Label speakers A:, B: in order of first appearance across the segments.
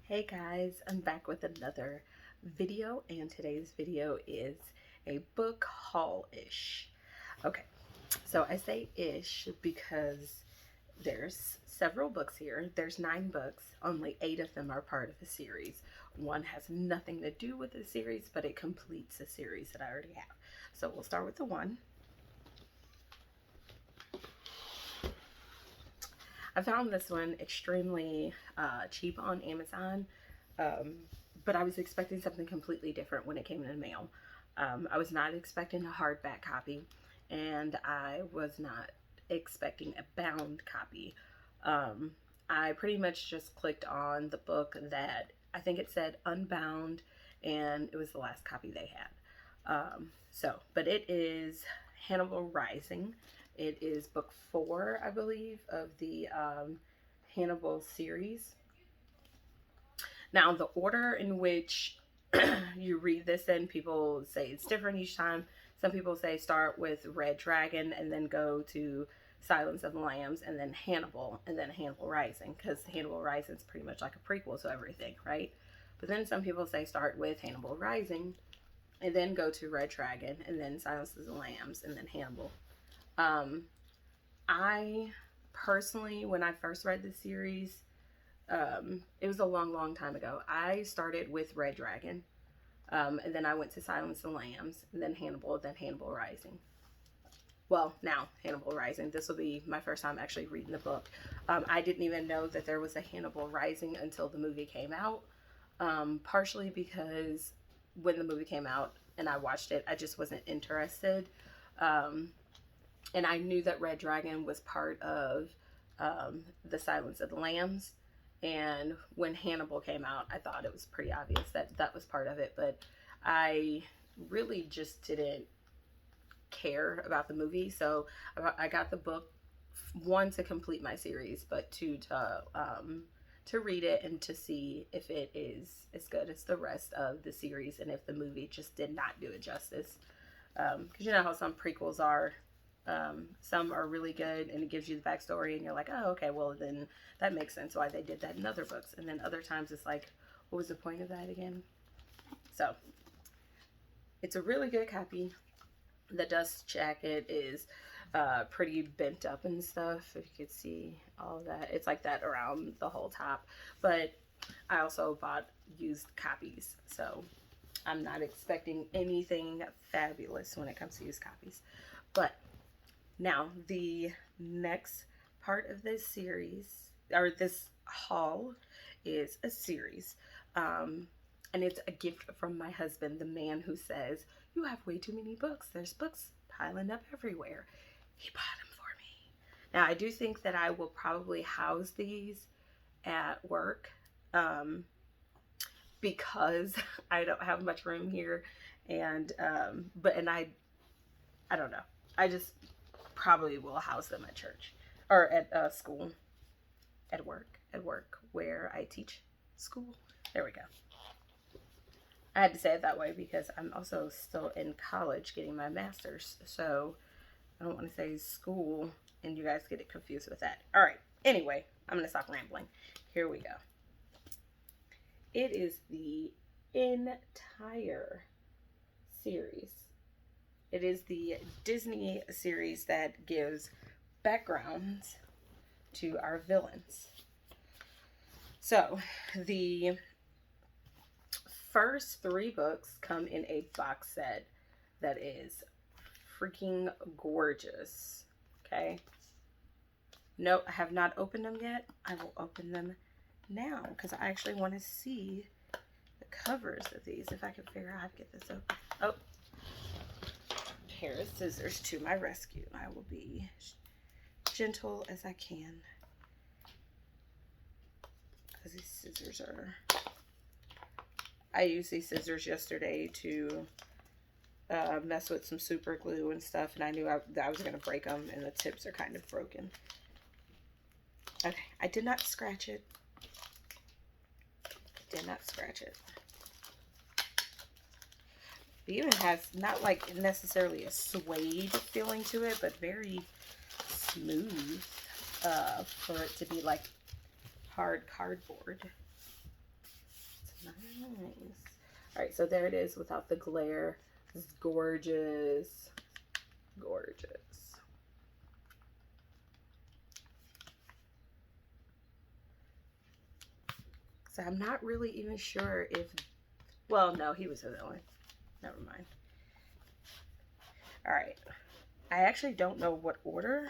A: Hey guys, I'm back with another video, and today's video is a book haul-ish. Okay, so I say ish because there's several books here. There's 9 books, only 8 of them are part of a series. One has nothing to do with the series, but it completes a series that I already have. So we'll start with the one. I found this one extremely cheap on Amazon, but I was expecting something completely different when it came in the mail. I was not expecting a hardback copy, and I was not expecting a bound copy. I pretty much just clicked on the book that I think it said unbound, and it was the last copy they had. But it is Hannibal Rising. It is book 4, I believe, of the Hannibal series. Now, the order in which you read this in, people say it's different each time. Some people say start with Red Dragon and then go to Silence of the Lambs and then Hannibal Rising, because Hannibal Rising is pretty much like a prequel to everything, right? But then some people say start with Hannibal Rising and then go to Red Dragon and then Silence of the Lambs and then Hannibal. I personally, when I first read the series, it was a long time ago. I started with Red Dragon, and then I went to Silence of the Lambs, and then Hannibal Rising. Well, now Hannibal Rising. This will be my first time actually reading the book. I didn't even know that there was a Hannibal Rising until the movie came out, partially because when the movie came out and I watched it, I just wasn't interested. And I knew that Red Dragon was part of the Silence of the Lambs. And when Hannibal came out, I thought it was pretty obvious that that was part of it. But I really just didn't care about the movie. So I got the book, 1, to complete my series, but 2, to read it and to see if it is as good as the rest of the series, and if the movie just did not do it justice. Because you know how some prequels are. Some are really good and it gives you the backstory and you're like, oh, okay, well then that makes sense why they did that in other books. And then other times it's like, what was the point of that again? So it's a really good copy. The dust jacket is pretty bent up and stuff, if you could see all of that. It's like that around the whole top. But I also bought used copies, so I'm not expecting anything fabulous when it comes to used copies. But now, the next part of this series, or this haul, is a series. And it's a gift from my husband, the man who says, you have way too many books. There's books piling up everywhere. He bought them for me. Now, I do think that I will probably house these at work, because I don't have much room here. And, I don't know. I just probably will house them at church or at school, at work where I teach school. There we go. I had to say it that way because I'm also still in college getting my master's, so I don't want to say school and you guys get it confused with that. All right. Anyway, I'm gonna stop rambling. Here we go. It is the entire series. It is the Disney series that gives backgrounds to our villains. So, the first 3 books come in a box set that is freaking gorgeous. Okay? No, I have not opened them yet. I will open them now because I actually want to see the covers of these, if I can figure out how to get this open. Oh. Pair of scissors to my rescue. I will be gentle as I can, because these scissors are, I used these scissors yesterday to mess with some super glue and stuff, and I knew I was going to break them, and the tips are kind of broken. Okay, I did not scratch it. It even has not like necessarily a suede feeling to it, but very smooth for it to be like hard cardboard. Nice. All right, so there it is without the glare. It's gorgeous. Gorgeous. So I'm not really even sure if, well, no, he was the villain. Never mind. All right. I actually don't know what order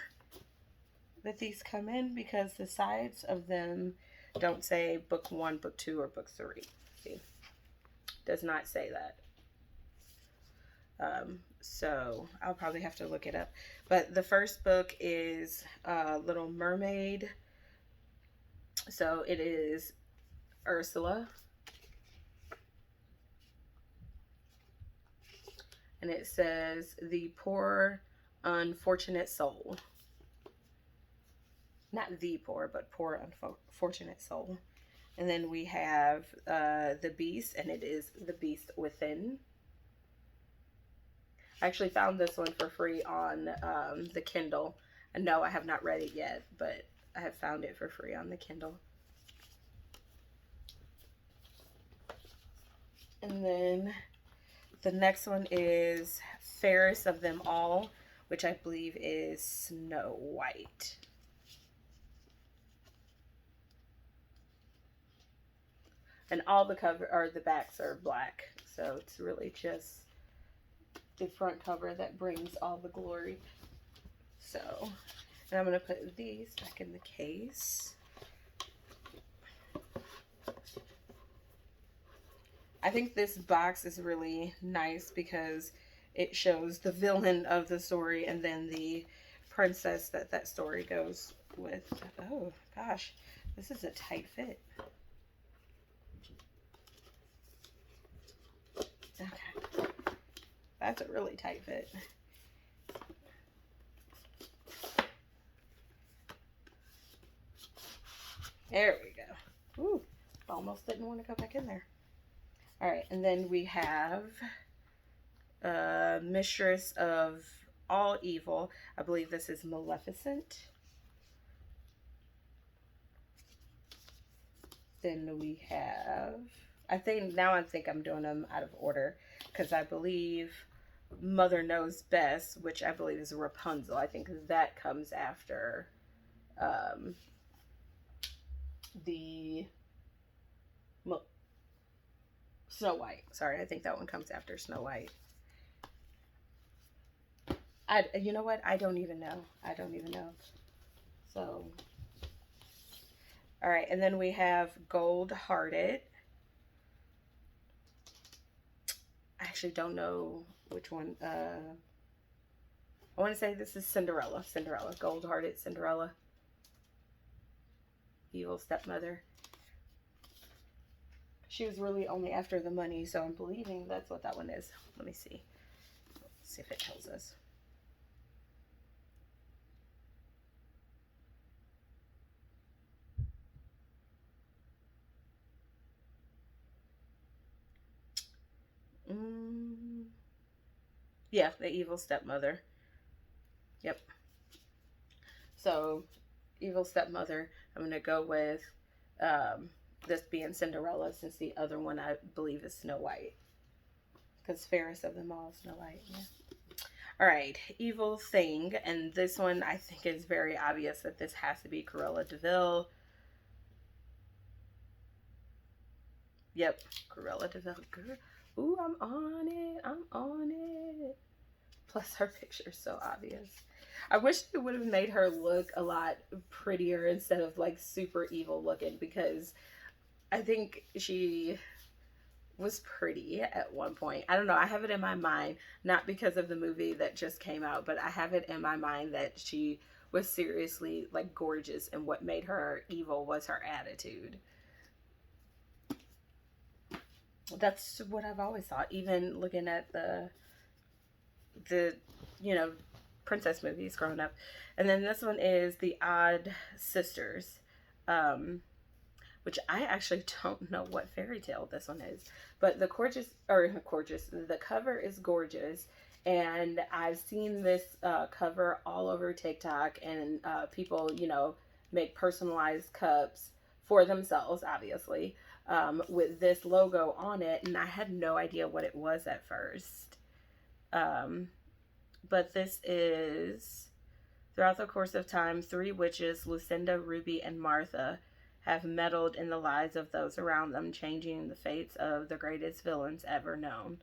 A: that these come in because the sides of them don't say book 1, book 2, or book 3. See, does not say that. So I'll probably have to look it up. But the first book is Little Mermaid. So it is Ursula. And it says, the poor, unfortunate soul. Not the poor, but poor, unfortunate soul. And then we have the Beast, and it is the Beast Within. I actually found this one for free on the Kindle. And no, I have not read it yet, but I have found it for free on the Kindle. And then the next one is Fairest of Them All, which I believe is Snow White. And all the cover or the backs are black, so it's really just the front cover that brings all the glory. So, and I'm going to put these back in the case. I think this box is really nice because it shows the villain of the story and then the princess that story goes with. Oh gosh, this is a tight fit. Okay, that's a really tight fit. There we go. Ooh, almost didn't want to go back in there. All right, and then we have Mistress of All Evil. I believe this is Maleficent. Then we have, I think I'm doing them out of order because I believe Mother Knows Best, which I believe is Rapunzel. I think that comes after the Snow White. Sorry, I think that one comes after Snow White. You know what? I don't even know. So, all right, and then we have Gold Hearted. I actually don't know which one. I want to say this is Cinderella. Gold Hearted Cinderella. Evil stepmother. She was really only after the money, so I'm believing that's what that one is. Let me see. Let's see if it tells us. Yeah, the evil stepmother. Yep. So, evil stepmother. I'm going to go with this being Cinderella, since the other one I believe is Snow White. Because fairest of them all, Snow White. Yeah. All right, Evil Thing. And this one I think is very obvious that this has to be Cruella de Vil. Yep, Cruella de Vil. Ooh, I'm on it. Plus her picture's so obvious. I wish they would have made her look a lot prettier instead of like super evil looking, because I think she was pretty at one point. I don't know. I have it in my mind, not because of the movie that just came out, but I have it in my mind that she was seriously like gorgeous, and what made her evil was her attitude. That's what I've always thought, even looking at the princess movies growing up. And then this one is The Odd Sisters, which I actually don't know what fairy tale this one is, but the cover is gorgeous, and I've seen this cover all over TikTok, and people make personalized cups for themselves, obviously, with this logo on it, and I had no idea what it was at first. But this is, throughout the course of time, 3 witches, Lucinda, Ruby, and Martha, have meddled in the lives of those around them, changing the fates of the greatest villains ever known.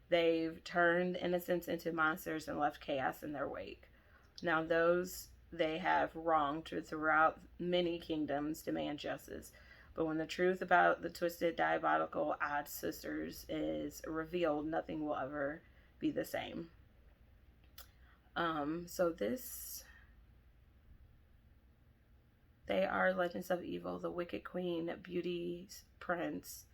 A: They've turned innocents into monsters and left chaos in their wake. Now those they have wronged throughout many kingdoms demand justice. But when the truth about the twisted, diabolical, odd sisters is revealed, nothing will ever be the same. So this, they are Legends of Evil, the Wicked Queen, Beauty's Prince,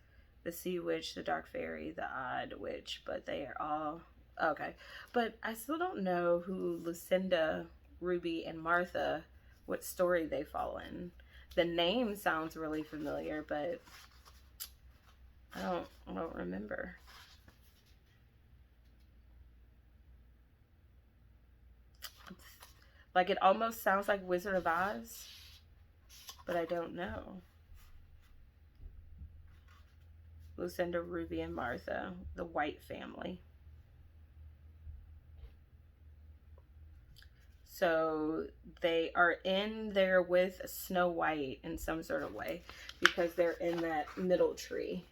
A: the Sea Witch, the Dark Fairy, the Odd Witch, but they are all, okay. But I still don't know who Lucinda, Ruby, and Martha, what story they fall in. The name sounds really familiar, but I don't remember. Like, it almost sounds like Wizard of Oz, but I don't know. Lucinda, Ruby, and Martha, the White family. So they are in there with Snow White in some sort of way, because they're in that middle tree.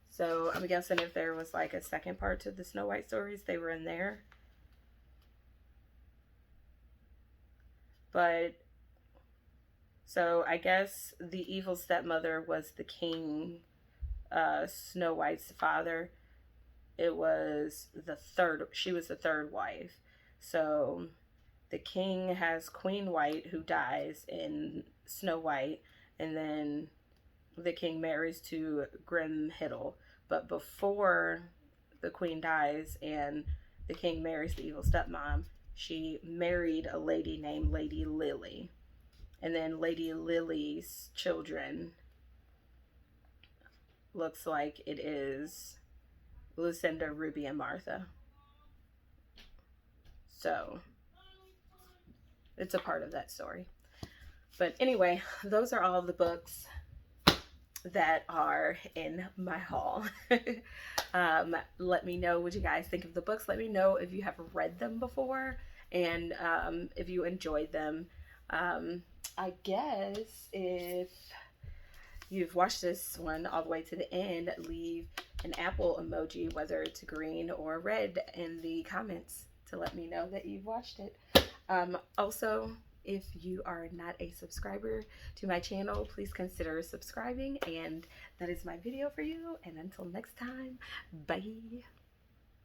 A: So I'm guessing if there was like a second part to the Snow White stories, they were in there. But so I guess the evil stepmother was the king, Snow White's father. It was she was the third wife. So the king has Queen White, who dies in Snow White, and then the king marries to Grimhiddle. But before the queen dies and the king marries the evil stepmom, she married a lady named Lady Lily. And then Lady Lily's children, looks like it is Lucinda, Ruby, and Martha. So it's a part of that story. But anyway, those are all the books that are in my haul. Let me know what you guys think of the books. Let me know if you have read them before, and if you enjoyed them. I guess if you've watched this one all the way to the end, leave an apple emoji, whether it's green or red, in the comments to let me know that you've watched it. Also, if you are not a subscriber to my channel, please consider subscribing. And that is my video for you. And until next time, bye.